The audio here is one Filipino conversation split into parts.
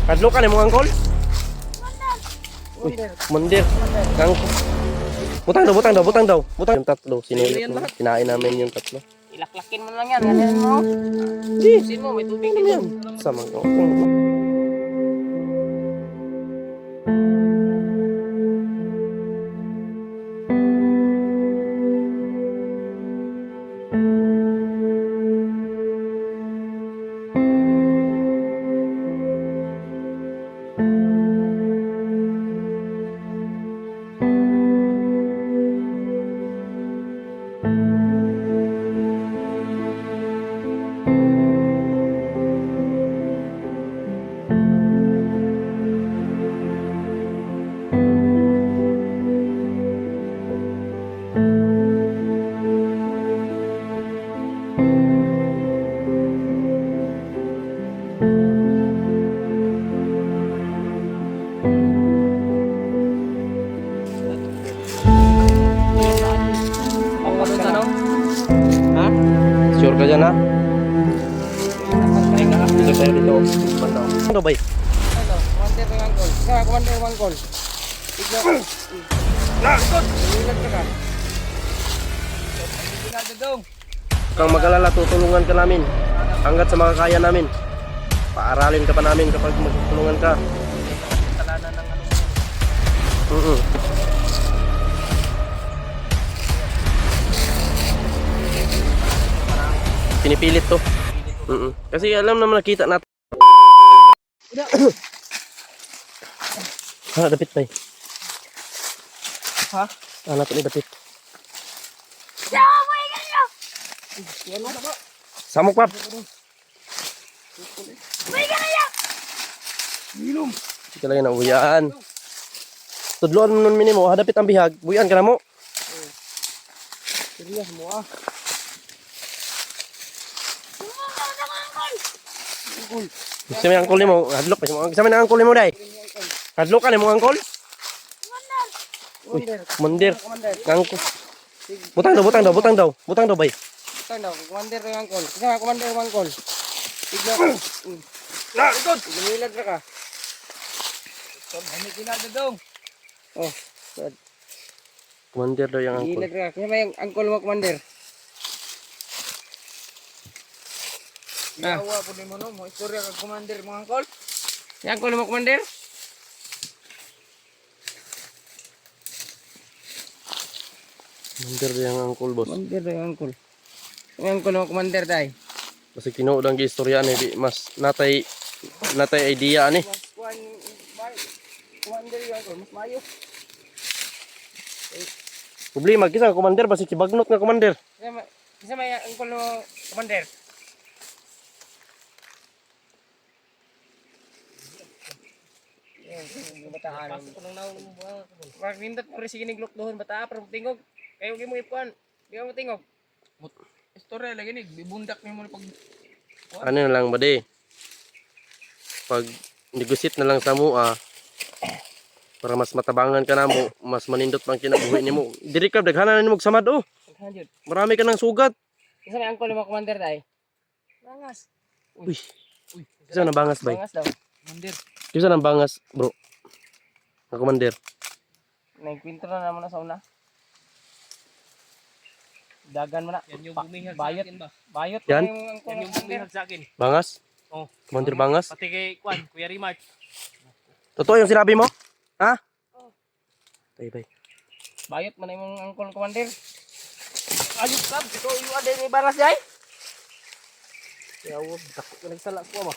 Kadlo ka ni mo angkol? Uy, mandir. Angkol. Butang daw. Butang yung tatlo. Sinulit mo. Kinain namin yung tatlo. Ilaklakin mo lang yan. Ganyan mo. Pusin mo, may tubig dito. Sama ko. Ha? Sure ka dyan ha? Dito tayo dito. Ano ba? Ano? Commander ng angkol. Sa commander ng angkol. Tignan ko. Nakot! Ilag ka ka. Pinagdadong. Kang mag-alala, tutulungan ka namin. Hanggat sa makakaya namin. Paaralin ka pa namin kapag magtulungan ka. Kasalanan ng ano. Pinipilit to. Kasi alam naman nakita natin. Ha, dapit pa eh. Ha? Anak ni dapit. Yan mo na ba? Samok pap. Milom. Sige lang na uyaan. Tudloan mo nun minimo, hadapit ang bihag. Buyan ka na mo. Serious mo ah. Gusto mo yung angkol mo. Hadlok pa. Gusto mo yung angkol mo day. Hadlok ka ni mo angkol. Uy, mandir. Angkol. Butang daw. Butang daw bay. Ito daw, commander ng angkol. Isa commander ng angkol. Tignan ko. Nakot! Lumilag na ka. May kinadadong. Oh, sad. Commander daw yung angkol. Lumilag na ka. Kaya may angkol mo, commander. Yawa po din mo no, mo istorya kag commander mo angkol. Yang angkol mo commander? Commander daw yung angkol boss. Commander yung angkol. Yung angkol mo commander tay. Kasi tinuod ang istorya ni di mas natay idea ani. Mas kuan commander yung angkol, mas mayo. Problema kisa commander basi kibagnot nga commander. Isa may angkol mo commander. Bataan. Pasok ko lang naon mo. Wag nindot mo rin sige ni glok doon bata pero tingog. Kayo gi mo ipuan. Di mo tingog. Istorya lagi ni bibundak ni mo pag Ano na lang ba de? Pag negosyate na lang sa mua para mas matabangan ka na mo, mas manindot pang kinabuhi nimo. Diri ka daghanan nimo samad oh. Marami ka ng sugat. Isa may angkol mo commander tay. Bangas. Uy. Isa na bangas bay. Bangas daw. Commander. Isa na bangas, bro. Ang commander. Nagkwento na naman na sa una. Dagan mo na. Yan yung bumihag Bayot. sa akin ba? Bayot Yan? Yan yung bumihag sa akin. Bangas? Oh. Commander bangas? Pati kay Kwan, Kuya Rimart. Totoo yung sinabi mo? Ha? Oh. Tay bay. Bayot man yung angkol commander. Ayok sab, ito yung ada ni baras jay. Yawo, dako ka nagsala ko ba?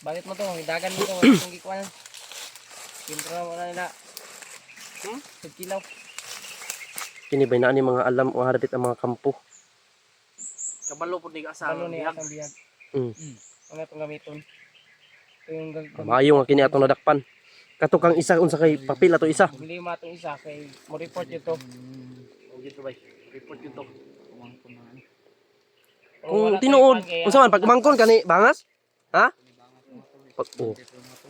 Bayot mo to, dagan mo to, itong gikuan. Kintra mo na nila. Kilaw. Kini bay na ni mga alam o harapit ang mga kampo. Kabalo po ni kasama. Ano ni atong bihag. Ano itong gamiton. Ito yung Maayo nga kini atong nadakpan. Kato kang isa unsa kay papel ato isa. lima itong isa kay mo report ito. Dito bay. Report yun to. Kung tinuod, unsa man pag umangkon kani bangas? Ha? Pag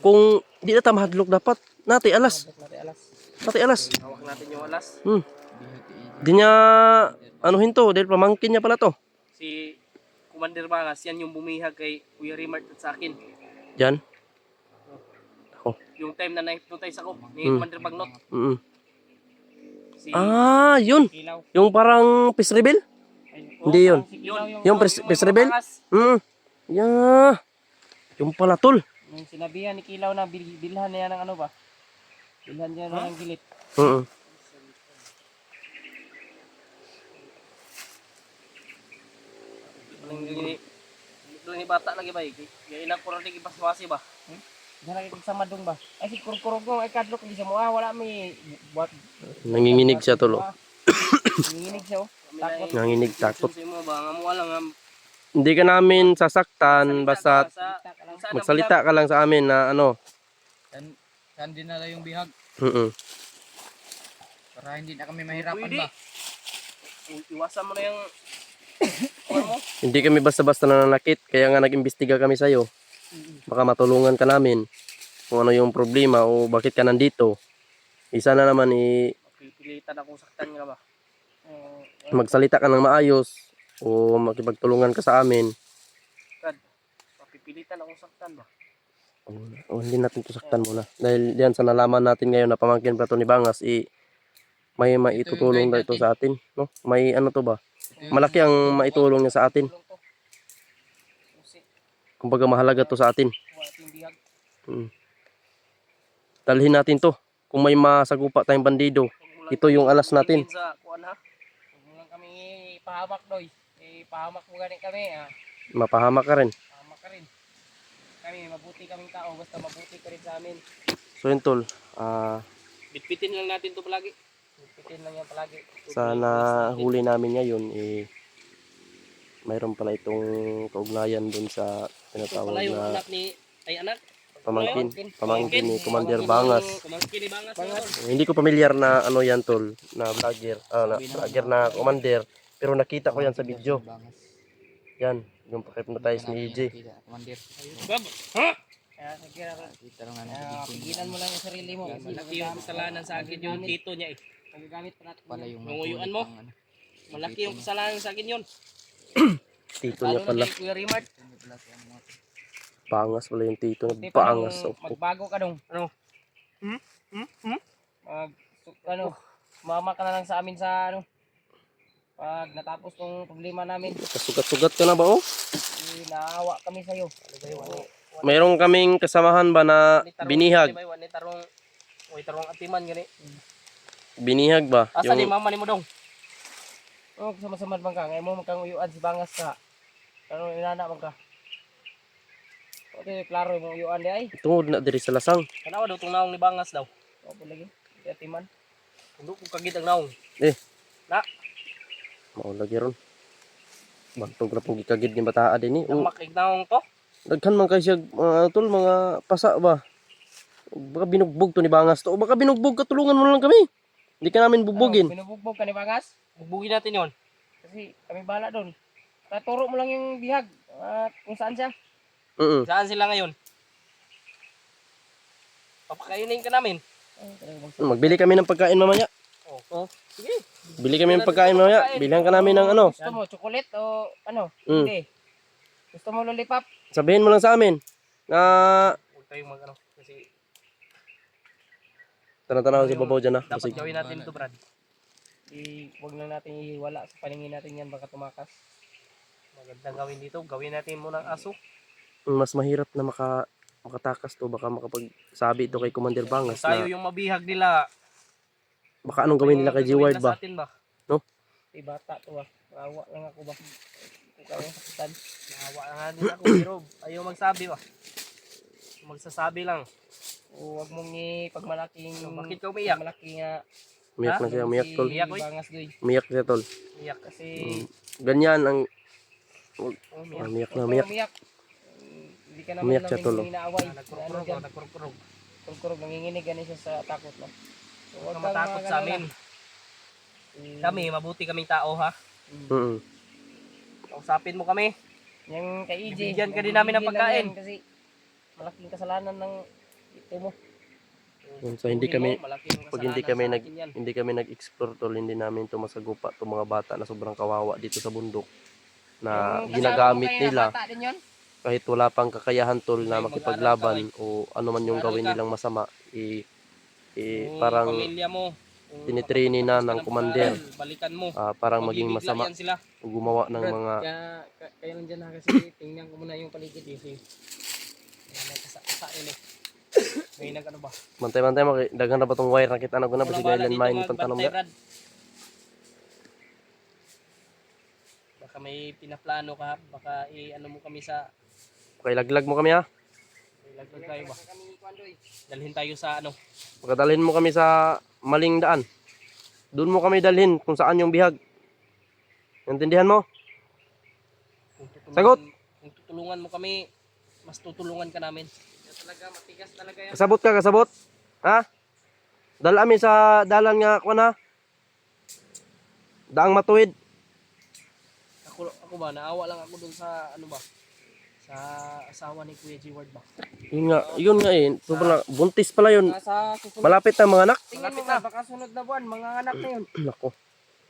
kung di na ta mahadlok dapat nati alas. Nati alas. Hawak natin yung alas. Di niya ano hinto dahil pamangkin niya pala to. Si Commander Bangas, yan yung bumihag kay Kuya Rimart at sa akin. Yan. Yung time na na-hypnotize ako ni Hmm. Commander Bagnot. Mm. Si Yun. Kilaw. Yung parang peace reveal? Hindi yun. Si Kilaw Yung may peace mga reveal? bangas. Yeah. Yung pala tol. Yung sinabihan ni Kilaw na bilhan niya ng ano ba? Bilhan niya ng gilit. Mm. Lang ni bata lagi ba? Kaya ilang ko rin ipaswasi ba? Dara kay sa madong ba? Ay si kurkurog ko ay kadlok di sa mua wala mi buat Nanginginig siya tol. nanginginig siya oh. Takot. Nanginginig, takot. Sa mo ba? Nga mo lang nga. Hindi ka namin sasaktan basta magsalita ka lang sa amin na ano. Saan dinala yung bihag Mm. para hindi na kami mahirapan Pwede. ba? Iwasan mo na yung ano mo. Hindi kami basta-basta nananakit kaya nga nag-imbestiga kami sa'yo. Baka matulungan ka namin kung ano yung problema o bakit ka nandito. Isa na naman Pilitan akong saktan nga ba? magsalita ka ng maayos o makipagtulungan ka sa amin. Kad. Papipilitan akong saktan ba? O hindi natin to saktan muna. Dahil diyan sa nalaman natin ngayon na pamangkin pa to ni Bangas, may maitutulong daw ito sa atin. No? May ano to ba? Malaki ang maitulong niya sa atin. Kumbaga mahalaga to sa atin. Dalhin natin to. Kung may masagupa tayong bandido, ito yung alas natin. Sa kuan ha. Huwag mo lang kami ipahamak doy. Ipahamak mo ganit kami Mapahamak ka rin. Pahamak ka rin. Kami mabuti kaming tao basta mabuti ka rin sa amin. So yun tol, Bitbitin lang natin to palagi. Pitin lang yan palagi. sana huli namin ngayon mayroon pala itong kaugnayan dun sa Ito tinatawag pala yung na anak ni anak. pamangkin ni Commander Bangas. Pamangkin ni Bangas. Bangas. Hindi ko pamilyar na ano yan tol, na vlogger, vlogger na commander, pero nakita ko yan sa video. Yan, yung pakipnotize ni EJ. Ha? Kaya sige pigilan mo lang yung sarili mo. Malaki yung kasalanan sa akin yung tito niya eh. Magagamit pa natin. Nunguyuan mo. Malaki yung kasalanan sa akin yun. Tito niya pala. Kay Kuya Rimart. Bangas pala yung tito Di niya. pa Bangas. nung magbago ka dong. Ano? Mama ka na lang sa amin sa ano. Pag natapos tong problema namin, Kasugat-sugat ka na ba oh? naawa kami sa iyo. Mayroon kaming kasamahan ba na binihag? Wani tarong atiman gani. Binihag ba? Asa ni Yung mama nimo dong? Oh, sama-sama bang ka? Ngay mo magkang uyuan si Bangas ka. Ano inana bang ka? Okay, klaro mo uyuan di ay. tungod na diri sa lasang. Kanawa daw tong naong ni Bangas daw. Opo lagi. Di atiman. Kundo ko kagid ang naong. Eh, Na, maulagi ron. Bantog na pong gikagid ni bataa din ang makig naong to. Daghan man kay siya tol mga pasa ba. Baka binugbog to ni Bangas to. O baka binugbog ka, tulungan mo na lang kami. Hindi ka namin bubugin. Binubugbog ka ni Bangas? Bubugin natin yon. Kasi kami bala doon. Taturo mo lang yung bihag. At kung saan siya. Saan sila ngayon? Papakainin ka namin. Magbili kami ng pagkain mamaya. Oh. Sige. Bili kami ng pagkain mamaya. Bilhan ka namin ng ano. Gusto mo chocolate o ano? Mm. Hindi. Gusto mo lollipop? Sabihin mo lang sa amin na Huwag tayong mag ano. Kasi tanaw si babaw dyan dapat Kasi gawin natin ito, Brad. Huwag lang natin ihiwala sa paningin natin yan baka tumakas. Magandang gawin dito. Gawin natin muna ang aso. mas mahirap na makatakas to. Baka makapagsabi ito kay Commander Bangas Tayo na yung mabihag nila. baka anong gawin nila kay G-Ward ba. Sa atin ba? Di bata to ah. Maawa lang ako ba? Ikaw yung sakitan. Nahawa na nga din ako, pero ayaw magsabi ba? Magsasabi lang. O huwag mong ipagmalaking... Bakit ka umiyak? Malaking Umiyak na siya, umiyak tol. Umiyak, oy. Bangas goy. Umiyak siya tol. Iyak. Kasi... Ganyan ang Umiyak. umiyak na Huwag umiyak. kang umiyak. Hindi ka naman Umiyak siya, namin tol, oh. inaaway. Ano Nagkurkurog. dyan? Nagkurkurog. Kurkurog, nanginginig ganun siya sa takot no? So, Huwag ka kang matakot sa amin. Kami, mabuti kaming tao ha. Kausapin mo kami. Yung kay EJ. Bibigyan ka din namin ng bibigyan pagkain. lang yan Kasi malaking kasalanan ng ito mo. So hindi kami Malaking pag hindi kasalanan kami sa nag akin yan. hindi kami nag-explore tol, hindi namin to masagupa to mga bata na sobrang kawawa dito sa bundok na Yung kasama ginagamit mo kayo na nila. Bata din yun? kahit wala pang kakayahan tol na Mag-aral makipaglaban o ano man yung Mag-aral gawin ka. nilang masama, Yung parang pamilya mo, kung tinitrain na makapagtapos ka ng ng commander, pag-aaral, balikan mo. parang maging Mabibigla masama yan sila. o gumawa ng Brad, mga kaya lang dyan ha kasi tingnan ko muna yung paligid eh. Kasi May kasain eh. May nag-ano ba? bantay-bantay mo, daghan na ba tong wire nakita na ko na Wala basig bala island dito mine itong tanom magbantay, na. Brad. Baka may pinaplano ka, baka i-ano mo kami sa Okay, laglag mo kami ha. ilaglag tayo ba? kami kwandoy. Dalhin tayo sa ano? Pagkadalhin mo kami sa maling daan. Doon mo kami dalhin kung saan yung bihag. Intindihan mo? Sagot! Kung tutulungan mo kami, mas tutulungan ka namin. Kaya talaga matigas talaga yan. Kasabot ka, kasabot? Ha? Dalami sa dalan nga kuan ha. Daang matuwid. Ako ba, naawa lang ako dun sa ano ba? Sa asawa ni Kuya G. Ward ba? Yun nga eh. Sobrang buntis pala yun. Nasa susunod. Malapit na mga anak. Tingnan mo na, baka sunod na buwan, mga anak na yun. Nako.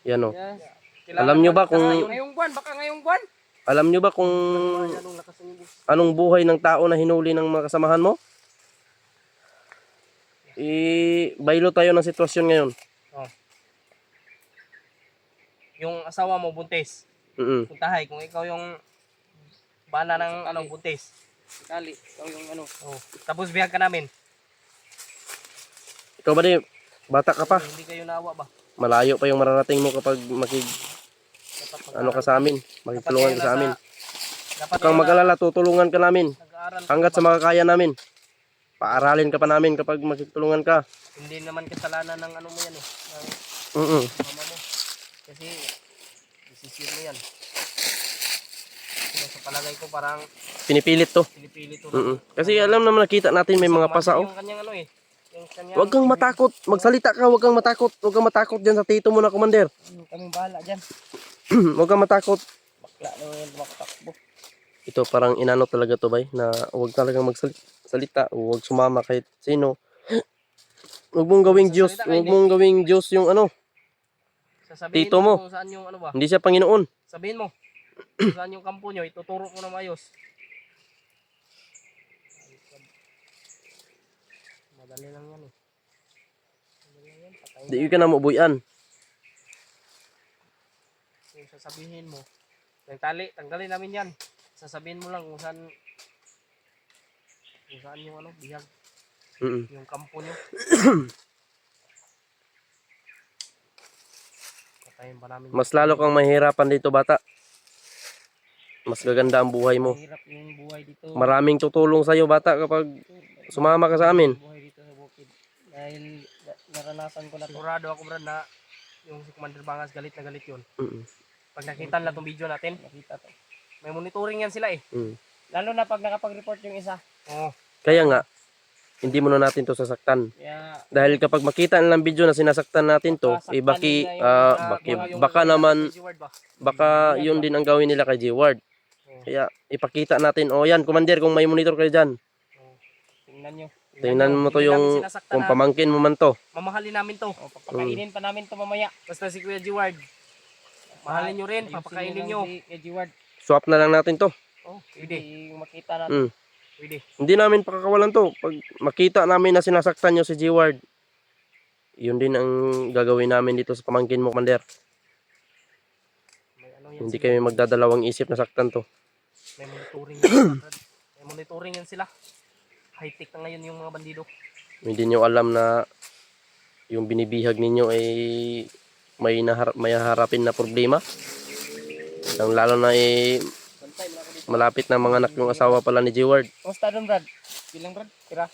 Yan o. Yes. Alam nyo ba kung Ngayong buwan, baka ngayong buwan. alam nyo ba kung Anong lakas ng ubos? anong buhay ng tao na hinuli ng mga kasamahan mo? Baylo tayo ng sitwasyon ngayon. Oh. Yung asawa mo buntis. Puntahay kung ikaw yung bana ng ano buntis. Kali, ikaw yung ano. Oh. Tapos biyag ka namin. Ikaw ba di, bata ka pa? Hindi kayo naawa ba? Malayo pa yung mararating mo kapag Dapat ano ka sa amin, makitulungan ka sa amin. Dapat Huwag kang mag-alala, tutulungan ka namin. nag-aaral ka Hanggat ba? sa makakaya namin. Paaralin ka pa namin kapag makitulungan ka. Hindi naman kasalanan ng ano mo yan eh. Ng Mm. mama mo. Kasi isisir mo yan. Pero sa palagay ko parang Pinipilit to. pinipilit to. Kasi alam naman nakita natin may mga pasao. Yung kanyang ano eh. Yung kanyang Huwag kang matakot. Magsalita ka, huwag kang matakot. Huwag kang matakot dyan sa tito mo na commander. Kaming bahala dyan. Huwag kang matakot. Bakla na yung tumakbo. Ito parang inano talaga to bay na huwag talagang magsalita, huwag sumama kahit sino. Huwag mong gawing Diyos, huwag mong gawing Diyos yung ano, sasabihin tito mo. kung saan yung ano ba. Hindi siya Panginoon. Sabihin mo. Kung saan yung kampo nyo. Ituturo ko na maayos. Madali lang yan eh. Madali lang yan. Patayin Di ka na mabuyan. yung sasabihin mo. Yung tali, tanggalin namin yan. Sasabihin mo lang kung saan yung ano, bihag. Yung kampo nyo. Patayin pa namin. Mas lalo kang mahirapan dito bata. Mas gaganda ang buhay mo. Mahirap yung buhay dito. Maraming tutulong sa'yo bata kapag sumama ka sa amin. Buhay dito sa bukid. Dahil naranasan ko na to. Sigurado ako Brad na yung si Commander Bangas galit na galit yun. Mm. Pag nakita nila itong video natin, Nakita to. may monitoring yan sila eh. Lalo na pag nakapag-report yung isa. Oo. Kaya nga, hindi mo na natin to sasaktan. Kaya Dahil kapag makita nilang video na sinasaktan natin to, baka naman, baka yun din ang gawin nila kay G-Ward. Kaya ipakita natin, oh yan, commander, kung may monitor kayo dyan, tingnan nyo. tingnan mo to yung, kung pamangkin mo man to. Mamahalin namin to. O, papakainin pa namin to mamaya. Basta si Kuya G-Ward. Mahalin nyo rin, Ayusin papakainin nyo nyo. lang si Edward. Swap na lang natin to. Oh, pwede. Hindi makita natin. Pwede. Hindi namin pakakawalan to. Pag makita namin na sinasaktan nyo si G-Ward, yun din ang gagawin namin dito sa pamangkin mo, commander. May ano yan Hindi sila. kami magdadalawang isip na saktan to. May monitoring yan. May monitoring yan sila. High-tech na ngayon yung mga bandido. Hindi nyo alam na yung binibihag ninyo ay may harapin na problema. Ang lalo na Bantay mo na ako dito. malapit na mga anak yung asawa pala ni G-Ward. Kumusta doon, Brad? Bilang, Brad? Tira.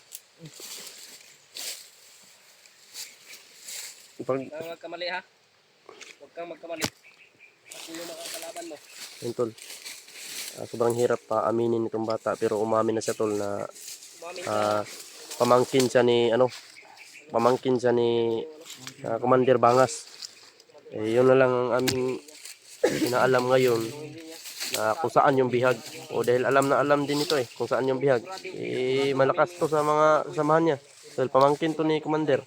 Pag, Huwag kang magkamali ha. Huwag kang magkamali. Ako yung makakalaban mo. yun, tol. Sobrang hirap pa aminin itong bata pero umamin na siya tol na Umamin ka. pamangkin siya ni Commander Bangas. Yun na lang ang aming inaalam ngayon na kung saan yung bihag. O dahil alam na alam din ito kung saan yung bihag. Malakas to sa mga kasamahan niya. Dahil pamangkin to ni Commander.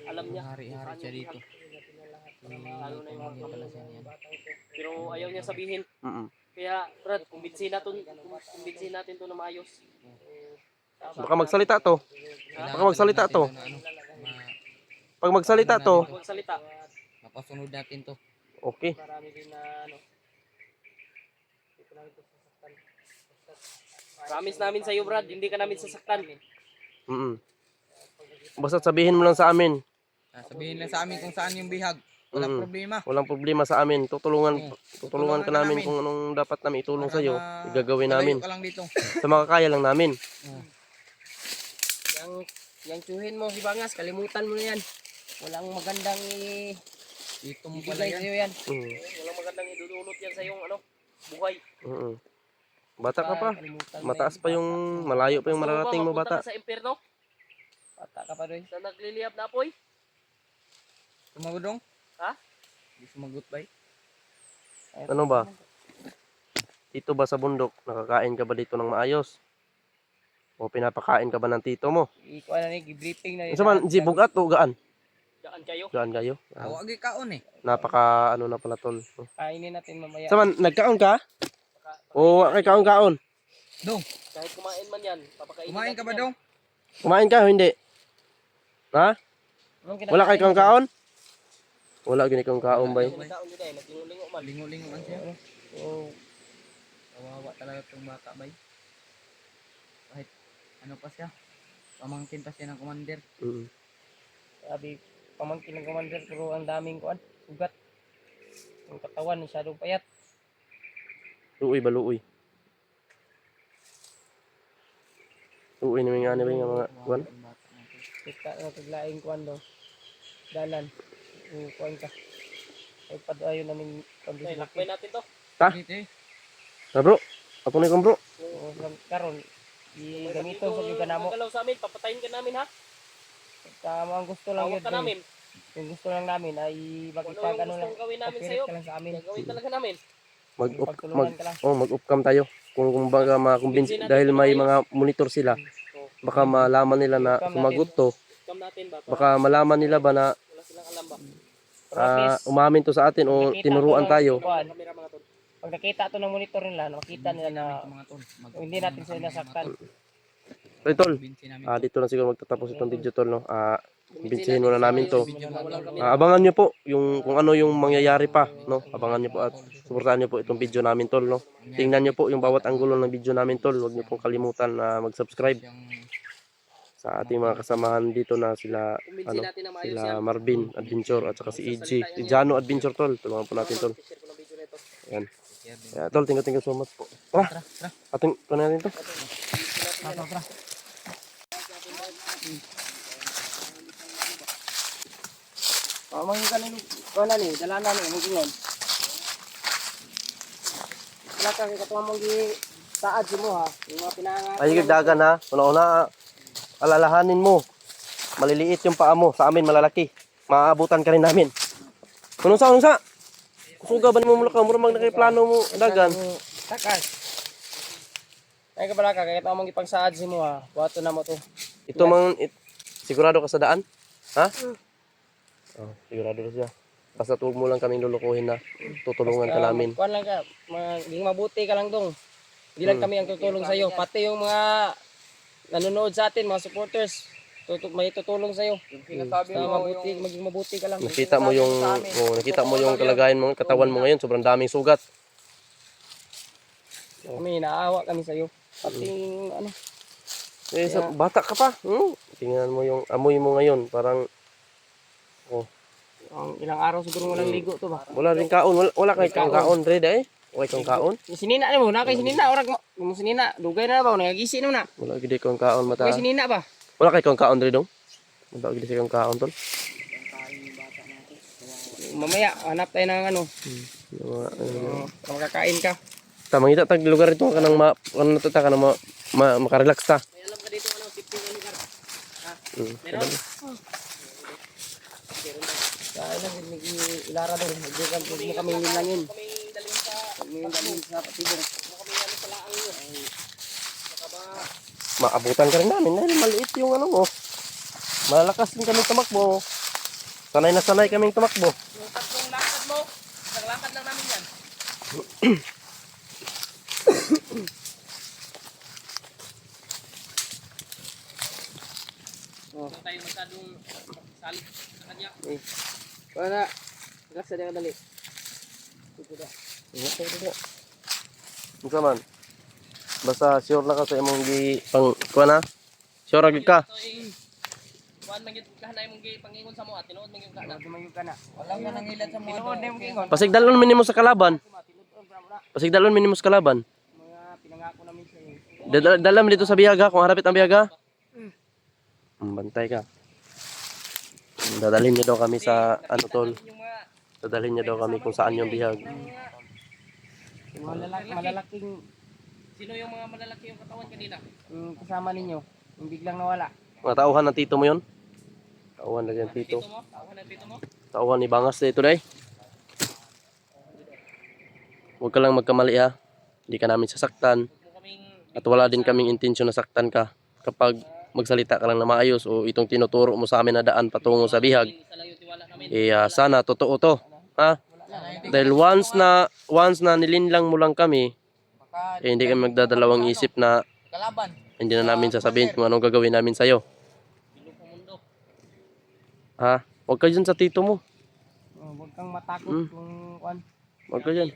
Alam niya. Hari-hari siya dito. Pero ayaw niya sabihin. Kaya, Brad, kumbinsin natin to na maayos. Baka magsalita to. Baka magsalita to. Ano, Pag magsalita to, Magsalita. mapasunod natin to. okay. Marami din na ano. Dito namin to sasaktan. Promise namin sa iyo, Brad, hindi ka namin sasaktan. Basta sabihin mo lang sa amin. Sabihin lang sa amin kung saan yung bihag. Walang problema. Walang problema sa amin. Tutulungan ka namin kung anong dapat namin itulong sa iyo. Igagawin namin. Ka lang dito. Sa makakaya lang namin. Yang tsuhin mo si Bangas, kalimutan mo na yan. Walang magandang dito mo pala yan. Yan. Walang magandang idudulot yan sa iyong ano, buhay. Bata ka pa. Mataas pa yung, malayo pa yung mararating mo, bata. Mapunta ka sa impyerno? Bata ka pa doy. Sa nagliliyab na apoy? Sumagot dong? Ha? Hindi sumagot ba? Ano ba? Dito ba sa bundok, nakakain ka ba dito ng maayos? O pinapakain ka ba ng tito mo? Ikuha na ni, briefing na. Isa man, bugat o gaan? Gaan kayo? Gaan kayo? Awag kaon eh. Napaka ano na pala tol. Kainin natin mamaya. Isa man, nagkaon ka? O kay kaon-kaon? Dong, Kahit kumain man yan, papakainin kumain ka ba natin yan. dong? Kumain ka o hindi? Ha? Wala kay kaon-kaon? Wala gini kang kaon ba? Kaon din eh, naglingo-lingo man. Lingo-lingo man siya. Oo. Kawawa talaga itong bata bay. Kahit ano pa siya. Pamangkin pa siya ng commander. Sabi, pamangkin ng commander pero ang daming kuan, sugat. Yung katawan masyadong payat. Luoy ba luoy? Luoy naman nga ba yung mga kuwan? Kita na taglaing kuan do. Dalan. Yung kuan ka. Ay padayon namin Okay, lakbay natin to. Ha? Ha bro? Apo na ikong bro? Oo, karon i-gamito sa mga namo. Magalaw sa amin, papatayin ka namin ha. Tama ang gusto lang Tawag yun. ka namin. Yung gusto lang namin ay Kung ano makipag yung ano lang. gustong gawin namin Operate sa'yo, ka lang sa amin. gagawin talaga namin. Mag-upcam tayo. Kung baga makumbinsi dahil may mga monitor sila. Baka malaman nila na sumagot to. Scam natin ba? Baka malaman nila ba na Wala silang alam ba? umamin to sa atin o tinuruan tayo. Kamera mga tol. Pag nakita to ng monitor nila, makita nila na hindi natin sila nasaktan. So tol, dito na siguro magtatapos itong video tol no. Kumbinsihin muna namin to. Abangan nyo po yung kung ano yung mangyayari pa no. Abangan nyo po at suportahan nyo po itong video namin tol no. Tingnan nyo po yung bawat anggulo ng video namin tol. Huwag nyo pong kalimutan na mag-subscribe sa ating mga kasamahan dito na sila Kumbinsin natin na maayos sila yan. Marvin Adventure at saka si EG, si Jano Adventure tol. Tulungan po natin tol. Share ko ng video na ito. Ayan. Tol, thank you so much po. Ating ano natin to? Mangin ka nilo, kuan ni, dalanan ni mangingon. Wala ka katuwa mong gi saad mo ha, yung mga pinangat. Ay, dagan ha. Una-una, alalahanin mo. Maliliit yung paa mo. Sa amin, malalaki. Maabutan ka rin namin. Anong sa? Kusuga ba ni mo mula ka? Mura mag plano mo, dagan. Takas. Ay ka pala ka, kaya mong ipang saad mo ha. Buhato na mo to. Ito sigurado ka sa daan? Ha? Oh, sigurado na siya. Basta tuwag mo lang kaming lulukuhin na tutulungan ka namin. Kuan lang ka, maging mabuti ka lang dong. Hindi lang kami ang tutulong sa iyo, pati yung mga nanonood sa atin, mga supporters. May tutulong sa iyo. Maging mabuti ka lang. Nakita mo yung kalagayan mo, katawan mo ngayon, sobrang daming sugat. Kami naawa kami sa iyo. Pati ano, Bata ka pa. Tingnan mo yung amoy mo ngayon, parang ang ilang araw siguro walang ligo to ba. wala rin kaon, wala kay kang kaon, Red eh. Wala kang kaon. Sinina mo, na kay sinina orag mo sinina, dugay na ba nagagisi na. Wala gid kang kaon mata. Kay sinina ba? Wala kay kang kaon Red dong. Wala gid kang kaon tol. Mamaya hanap tayo ng ano. Makakain ka. Mangita tag lugar ito kanang ano to ta kanang makarelax ta. May alam ka dito ano, tip yung lugar. Ha? Meron? Kaya lang ilara doon, magdugan po mo kami nilangin. Kami dalhin sa Nilangin sa patibong. kami ano sa laang yun. Baka ba Maabutan ka rin namin dahil maliit yung ano mo. Malalakas din kami tumakbo. Sanay na sanay kaming tumakbo. yung tatlong lakad mo, isang lakad lang namin yan. Oh. Huwag tayo masyadong salit sa kanya. Eh. Wala. Relax na dali. Unsa man? Basta sure na ka sa imong gi pang kuha na. Sure ra gid ka. Ito ay kuan man gyud kahanay mong pangingon sa mo at tinuod man gyud ka na. Dumayo ka na. Walang ka nang ilat sa mga. Tinuod na yung gingon. Pasigdalon minimo sa kalaban. Pasigdalon minimo sa kalaban. Mga pinangako namin sa iyo. Dalam dito sa biyaga kung harapit ang biyaga. Bantay ka. Dadalhin niyo daw kami sa ano tol. Yung mga Dadalhin niyo daw kami kung saan yung bihag. Yung malalaking sino yung mga malalaki yung katawan kanina? kasama ninyo. Yung biglang nawala. Mga tauhan ng tito mo yon. Tauhan na yan tito. Tito mo? Ako na tito mo? Tauhan ni Bangas dito day. Huwag ka lang magkamali ha. Hindi ka namin sasaktan. Huwag mo kaming At wala din kaming intensyon na saktan ka. Kapag magsalita ka lang na maayos o itong tinuturo mo sa amin na daan patungo sa bihag, isa lang yung tiwala namin. sana totoo to. Ha? Dahil once na nilinlang mo lang kami, Baka hindi kami magdadalawang isip na kalaban. hindi na namin sasabihin kung anong gagawin namin sa'yo. Bilog ang mundo. Ha? Huwag ka dyan sa tito mo. Huwag kang matakot kung kuan. Huwag ka dyan.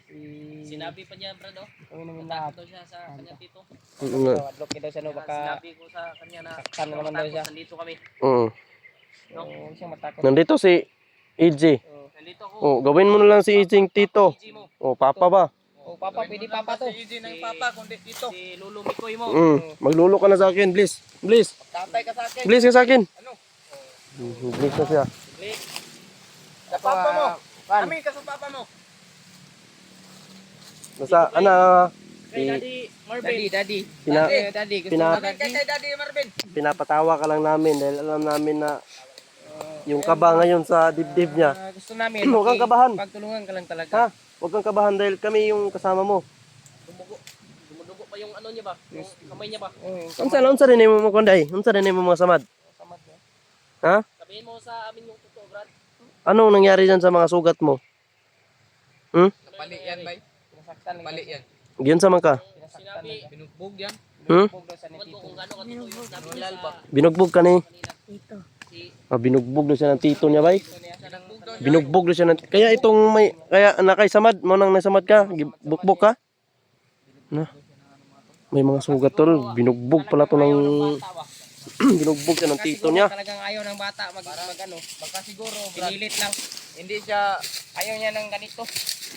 Sinabi pa niya, Brad, oh. Gawin namin lahat. Takot daw siya sa kanyang tito. Adlock daw siya no baka Sinabi ko sa kanya na saktan na naman daw siya. nandito kami. Oo. Huwag siyang matakot. Nandito si EJ. Nandito ako. Oh, gawin mo na lang si EJ tito. Si mo. Oh, papa ba? Oh, papa, pwede papa to. Si Papa, kundi dito. Si Lolo Mikoy mo. Maglulo ka na sa akin, please. Please. Tatay ka sa akin. Please ka sa akin. Ano? Please na siya. Sa papa mo. Kami ka sa Papa mo. Nasa, Kay Daddy Marvin. Daddy. Pina- Daddy. Gusto pina- mo daddy? Kay Daddy Marvin. pinapatawa ka lang namin dahil alam namin na yung kaba ngayon sa dibdib niya. Gusto namin. Huwag kang kabahan. Pagtulungan ka lang talaga. Ha? Huwag kang kabahan dahil kami yung kasama mo. Dumudugo pa yung ano niya ba? Yung kamay niya ba? Unsa rin mo mo konday? Unsa rin mo mga samad? Ha? Sabihin mo sa amin yung totoo, Brad. Anong nangyari dyan sa mga sugat mo? Pali yan, bay. Pinasaktan lang. Pali yan. Giyon sa man ka? Sinabi, Binugbog yan. Hmm? Binugbog daw sa huwag nitito. ko kung gano'n katotoo yung sabi niya sa Binugbog ka ni. kanina. Si Binugbog do siya ng tito niya bay. siya ng Binugbog do siya ng kaya itong may kaya nakay samad mo nang nasamad ka, bukbok ka. Na. May mga sugat tol, binugbog pala to ng bata ba? binugbog siya ng tito niya. Talagang ayaw ng bata mag ano. Baka siguro, pinilit lang. Hindi siya, ayaw niya ng ganito.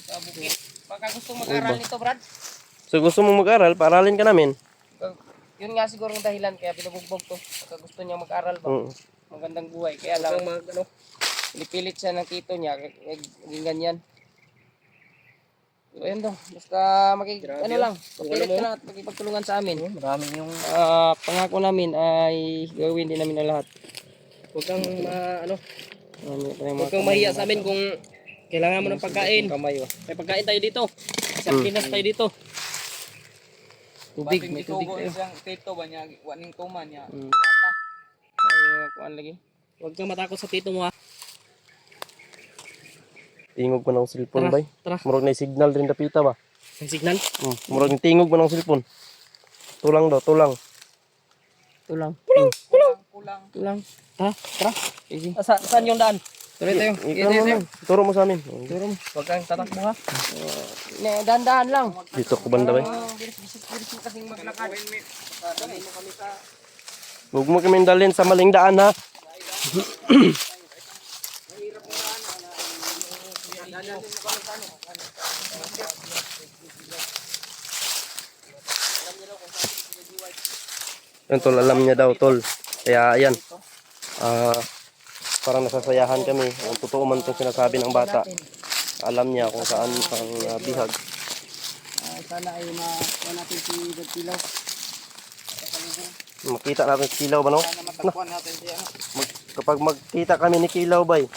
Sa bukit. Baka gusto mag-aral nito, Brad. So gusto mong mag-aral, paaralin ka namin. Yun nga siguro ang dahilan kaya binubugbog to. Baka gusto niya mag-aral ba? Oo. Magandang buhay. Kaya lang, pinipilit siya ng tito niya. Naging ganyan. So, ayun daw. Basta ano lang. Papilit ka lang at magipagtulungan sa amin. Maraming yung Pangako namin ay gawin din namin ang lahat. huwag kang ano, Huwag huwag kang mahiya sa amin kung kailangan mo ng pagkain. Kamay ba? May pagkain tayo dito. Sardinas tayo dito. Tubig, may tubig tayo. Tito ba niya, waning tuman niya. Ay, kuan lagi. Huwag kang matakot sa tito mo ha. Tingog pa ng cellphone bay. Tara. Murag na signal rin dapita ba. Ang signal. Murag tingog pa ng cellphone. Tulang daw, tulang. Tulang. Kulang. Tara. Easy. Saan yung daan? Tuloy tayo. Ikaw naman. Turo mo sa amin. Turo mo. Huwag kang tatakbo ha. Dahan-dahan lang. Dito ko banda bay. Bilis mo kasing maglakad. Huwag mo kami dalhin sa maling daan ha. Yan tol, alam niya daw tol. Kaya ayan. Parang nasasayahan kami. Ang totoo man itong sinasabi ng bata. Alam niya kung saan ang bihag. Sana ay makuha natin si Dad Pilaw. Makita natin si Kilaw ba no? Matagpuan natin siya. Kapag magkita kami ni Kilaw bay,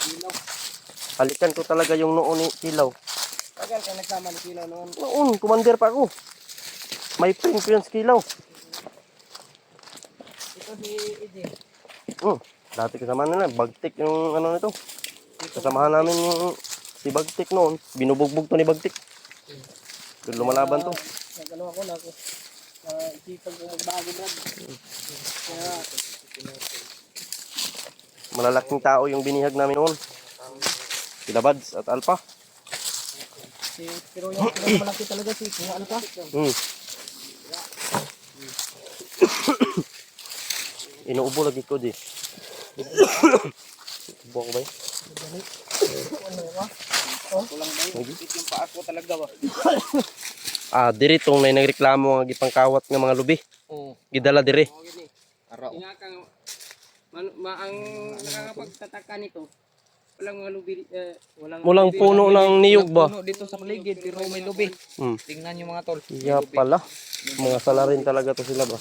halikan ko talaga yung noo ni Kilaw. Tagal ka nagsama ni Pilaw noon. Noon, commander pa ako. May friend ko yan si Kilaw. Ito si EJ. Dati kasama nila, Bagtik yung ano nito. Kasamahan namin yung si Bagtik noon. Binubugbog to ni Bagtik. Doon lumalaban to. Nagano ako na ako. Isipag ko magbago, Brad. Kaya Malalaking tao yung binihag namin noon. Sila Bads at Alpha. Pero yung malaki talaga si Kuya ano pa? Hmm. Inuubo lagi ko di. Ubo ko ba? Kulang ba yun? Yung paa ko talaga ba? Diri tong may nagreklamo nga gipangkawat nga mga lubi. Oo. Gidala diri. Araw. Ang nakakapagtataka nito, walang mga lubi, Walang puno ng niyog ba? Puno dito sa paligid pero may lubi. Hmm. Tingnan nyo mga tol. Iya pala. Mga salarin talaga to sila ba?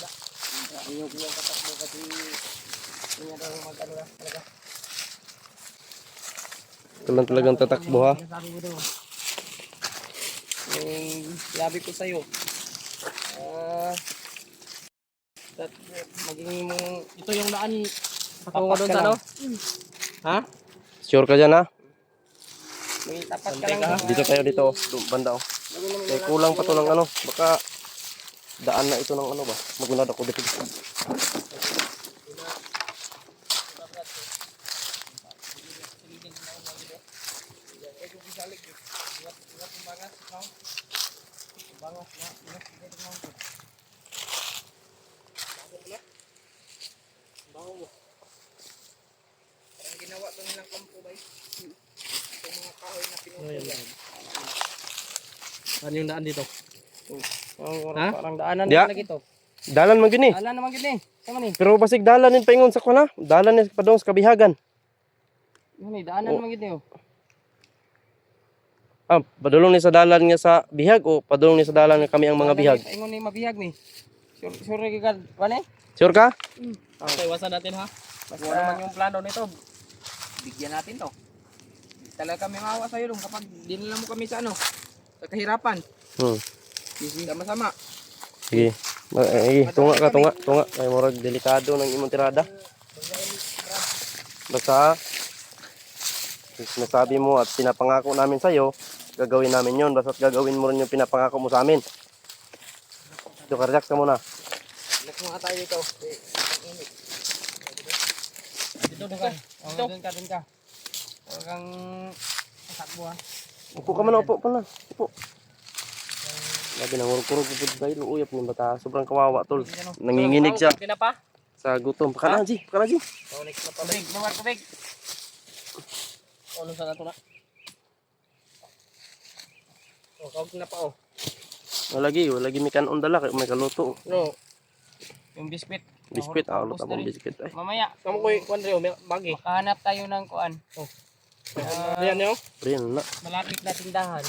Ito lang talagang tatakbo ha. sabi mo daw. Yung sabi ko sa'yo, maging ito yung daan patungo doon sa ano? Ha? Sure ka dyan ha? May tapat ka lang. Dito tayo dito. Banda oh. Eh, kulang pa to ng ano. Baka daan na ito ng ano ba? Magunad ako dito. Parang ginawa to nilang kampo ba? Itong mga kahoy na pinutulan. Ano yung daan dito? Ha? Parang daanan Diya. na lagi to. Dalan man gini. Daanan naman gini. Sama ni. Pero basig dalan din paingon sa kuna. Dalan ni padong sa kabihagan. Ano ni daanan naman gini oh. Padulong ni sa dalan nga sa bihag o padulong ni sa dalan nga kami ang mga bihag. Ingon ni mabihag ni. Sure ka wane? Sure ka? Okay, iwasan natin ha. Basta naman yung plano nito. Bigyan natin to. Di talaga kami maawa sa'yo dong kapag dinala mo kami sa ano, sa kahirapan. Hindi sama-sama. Sige. Tunga. Ay murag delikado ng imong tirada. Basta sinasabi mo at pinapangako namin sa'yo, gagawin namin yon. Basta't gagawin mo rin yung pinapangako mo sa amin. Ito, karjak ka muna. Relax mga tayo dito. Dito doon ka. Doon ka. Huwag kang takbo ha. Upo ka muna, upo pa na. Upo. Labi na, kurog-kurog upod dahil uyap ng bata. Sobrang kawawa tol. Nanginginig siya Tinapa? sa gutom. Pakala, G. Pakala, G. Tubig, mga tubig. Ano sa nato na? Oh, kawag na pa oh. Walagi may kanon dala kay may kaluto. No. Yung biskwit. Biskwit, ulit akong biskwit. Ay, Mamaya. Kamu ko kuan rin, bagi. Makahanap tayo ng kuan. Oh. Ayan yo. Riyan na. Malapit na tindahan.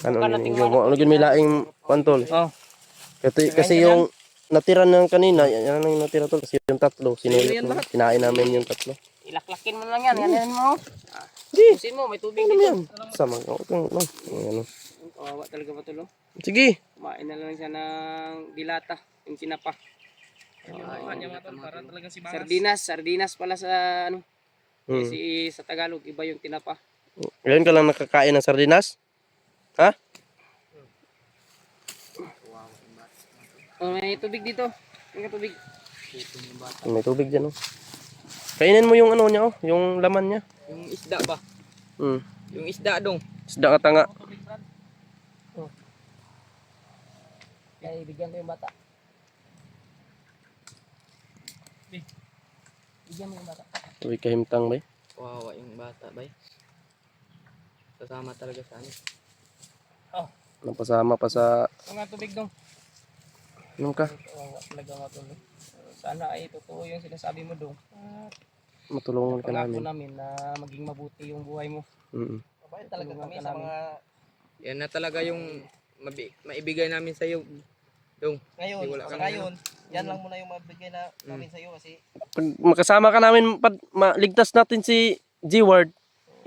Kanon yung may laing pantol. Oh. Kasi yung natira ng kanina, yan ang natira tol. Kasi yung tatlo, sinulit mo. Kinain namin yung tatlo. Ilaklakin mo lang yan. Yan mo. Sige. Pusin mo, may tubig Ano dito. yan? Sama ka. Ano. Kawawa talaga ba ito, Sige. Kumain na lang siya ng dilata, yung sinapa. Para talaga si Bangas. Sardinas pala sa ano. Kasi sa Tagalog iba yung tinapa. Ngayon ka lang nakakain ng sardinas? Ha? Oh, may tubig dito. May tubig. May tubig dyan oh. Kainin mo yung ano niya oh, yung laman niya. Yung isda ba? Hmm. Yung isda dong. Isda ka tanga. Ay, bigyan ko yung bata. Bigyan mo yung bata. Tubig kahimtang ba? Wawa yung bata bay. Kasama talaga sa ano. Napasama pa sa... Mga tubig dong. Ano ka? Kawawa talaga nga tuloy. Sana ay totoo yung sinasabi mo dong. Matulungan ka Pangako namin. namin na maging mabuti yung buhay mo. Mabait talaga kami Tulungan sa ka mga... Yan na talaga yung maibigay namin sa iyo. Dong. Ngayon, Wala sa kang ngayon, yan lang muna yung mabigay na namin sa iyo kasi Pag makasama ka namin, maligtas natin si G-Ward.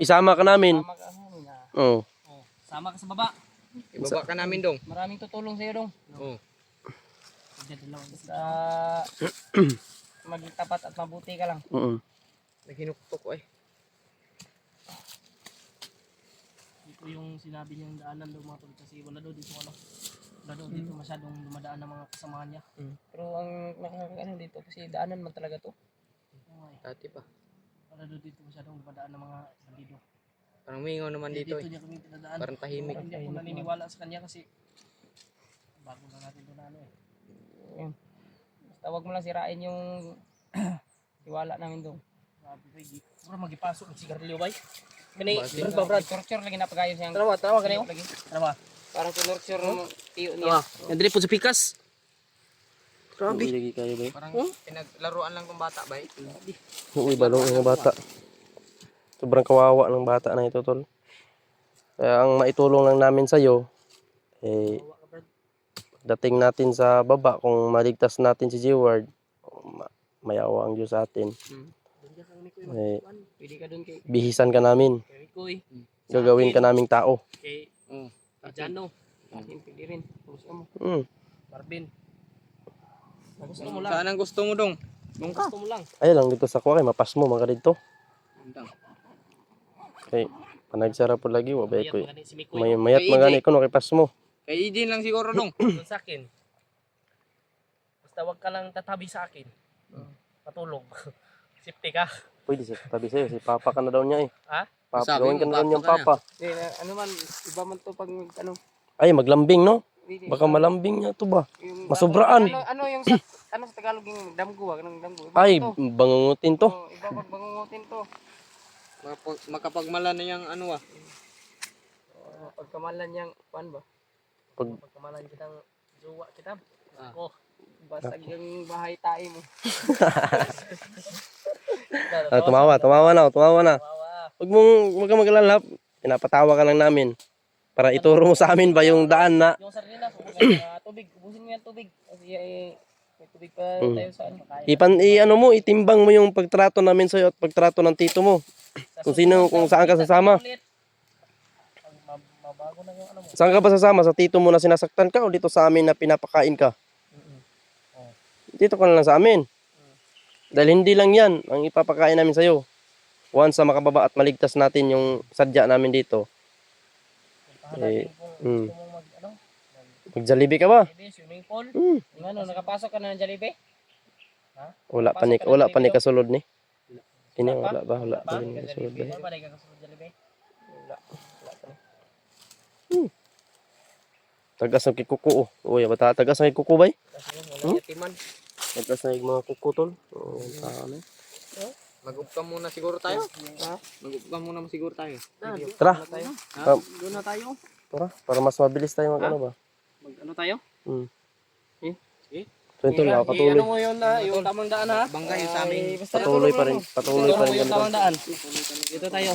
Isama ka namin. Sama ka namin na. Oo. Oh, sama ka sa baba. Ibaba ka namin dong. Maraming tutulong sa iyo dong. Oh. Basta maging tapat at mabuti ka lang. Naghinuktok ko eh. Dito yung sinabi niyang daanan daw mga tol kasi wala daw dito ano. Wala daw dito masyadong dumadaan ng mga kasamahan niya. Pero ang nakakaano dito kasi daanan man talaga to. Dati pa. Para doon dito masyadong padaan ng mga bandido. Parang mingaw naman dito Dito eh. niya kami pinadaan. Parang tahimik. Hindi ako naniniwala sa kanya kasi bago na natin doon ano eh. Yan. Basta wag mo lang sirain yung tiwala namin doon. Grabe bay, pura magipasok ng sigarilyo bay. Kani, Brad, ba Brad? Torture lagi napagayon siyang. Tanawa kanyo. Tanawa. Parang torture ng tiyo niya. Yan dili po sa pikas. Grabe. Lagi kayo ba? Parang pinaglaruan lang ng bata ba? Uy, balong ng bata. Sobrang kawawa ng bata na ito, tol. Kaya ang maitulong lang namin sa'yo, eh, dating natin sa baba, kung maligtas natin si Jeward, mayawa ang Diyos sa atin. Eh, Pwede ka doon kay. bihisan ka namin. Kay Mikoy, Gagawin ka naming tao. kay Jano, Akin pwede rin. Gusto mo. Marvin. Gusto mo lang. Saan ang gusto mo dong? Dong ka. Gusto mo lang. Ay lang dito sa kuha kay mapas mo mga dito. Andang. Kay panagsara po lagi wa ba Mayat ko. magani si Mikoy. May mayat Kay magani ko no kay pas mo. Kay Idin lang siguro dong. Doon sa akin. Basta wag ka lang tatabi sa akin. Patulog. Safety ka. Pwede sa tabi sa'yo, si Papa ka na daw niya eh. Ha? Papa, Sabi gawin ka mo, na daw niyang Papa Papa. Ano man, iba man to pag ano. Ay, maglambing no? Pwede. Baka malambing niya to ba? Yung- Masubraan. Ano yung sa, ano sa Tagalog yung damgo, wag ng damgo. Iba Ay, to. bangungutin to. Oh, iba pag bangungutin to. Makapagmala na yung ano ah. Pagkamalan niyang kuan ba? Pagkamalan kitang jowa kita. Ako. Basag yung bahay tayo mo. Tumawa na, tumawa na. Wawa. Huwag kang mag-alala. Pinapatawa ka lang namin. Para ituro mo sa amin ba yung daan na Yung sardinas, ubusin ng tubig. Ubusin mo yung tubig. Kasi may tubig pa tayo sa ano. ano mo, itimbang mo yung pagtrato namin sa'yo at pagtrato ng tito mo. Kung saan ka sasama. Mabago na yung ano mo. Saan ka ba sasama? Sa tito mo na sinasaktan ka o dito sa amin na pinapakain ka? Dito ka na lang sa amin. Dahil hindi lang yan ang ipapakain namin sa'yo. Once na makababa at maligtas natin yung sadya namin dito. Eh, Kung gusto mong mag, ano, Mag-Jollibee ka ba? Jollibee, swimming pool. Hmm. Yung ano, nakapasok ka na ng Jollibee? Wala pa ni kasulod ni. Ini wala pa ni kasulod. Wala pa rin ka sa Jollibee? Tagas ng kikuko. Uy, bata tagas ng kikuko bay. Kasi yun, wala yatiman. Tagas ng mga kuko tol. Oh, ano? Mag-upcam muna siguro tayo. Ha? Mag-upcam muna siguro tayo. Tara. Ha? Doon na tayo. Tara, para mas mabilis tayo mag ano ba? Mag ano tayo? So ito lang, patuloy. Ano mo yun na, yung tamang daan ha? Bangga yun sa amin. Patuloy pa rin Ano mo kami. yung tamang daan? Dito tayo.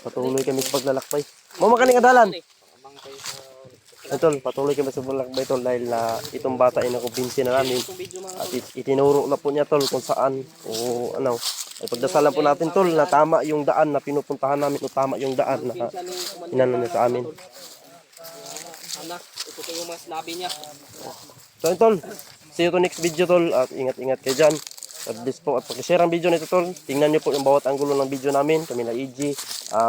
Patuloy kami sa paglalakbay. Mo makaning adalan. Tol, patuloy kami sa paglalakbay tol dahil na itong bata ay nakumbinsi na namin. At itinuro na po niya tol kung saan o ano. Ay pagdasalan po natin tol na tama yung daan na pinupuntahan namin o tama yung daan na inano niya sa amin. Anak, ito yung mas labi niya. So yun, tol, see you to next video tol at ingat-ingat kayo dyan. God bless po at pag-share ang video nito tol. Tingnan nyo po yung bawat anggulo ng video namin. Kami na EG,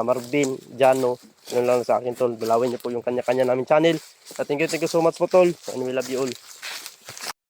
Marvin, Jano. Yun lang sa akin tol. Balawin nyo po yung kanya-kanya namin channel. At thank you so much po tol. And we love you all.